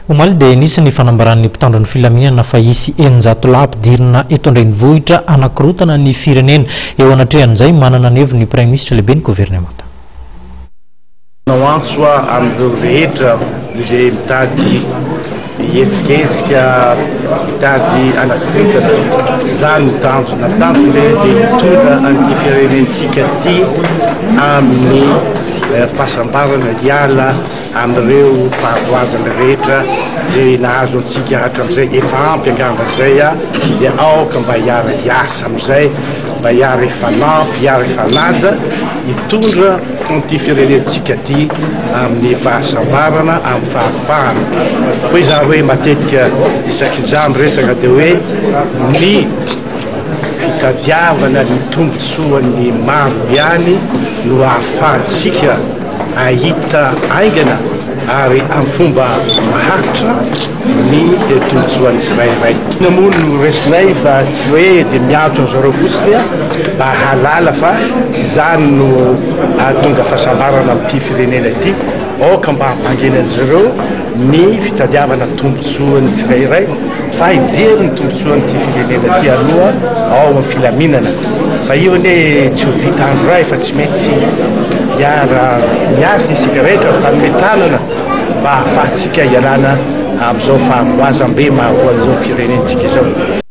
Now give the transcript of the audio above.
omaly dia nisy ny fanambaran'ny mpitandro ny filaminana fa isy eninjatola ampidirina eto andrenivohitra anankirotana ny firenena eo anatrehan'izay manana nevo ny premier ministre lehibe ny gouvernementa antsoa amin'ireo rehetra izay mitady hetsiketsika mitady anankirotana tsy zany mitanjona tanjona dia mitondra an'ity firenentsika ty amin'ny fahasambarana hiala amin'ireo faharoazana rehetra zay nahazo antsika hatram'izay efa ampy angamba zay dia aoka mba hiara hiasa am'izay mba hiara ifanampy hiara ifanaja hitondra an'ity firenentsika ty amin'ny fahasambarana amin'ny fahafahana koa iza hoe matetika isakindra miresaka dia hoe ny fitadiavana ny tombotsoan'ny maro ihany no ahafahantsika ahita aingana ary amin'ny fomba maharitra ny tombotsoan'ny tsirairay namono no resinay fa tsy hoe dia miantso an'zareo fotsiny mba halala fa tsy zany no tonga fahasambarana amin'ity firenena ity aoka mba hampangenan'zareo ny fitadiavana tombotsoan'ny tsirairay fa hijery ny tombotsoan'ity firenena ty aloha ao amin'ny filaminana fa io ane tsy ho vita andro ray fa tsy maintsy hiara miasa isika rehetra fanometanana mba ahafahantsika hialana amin'izao faharoazam-be maharoan'izao firenentsika izao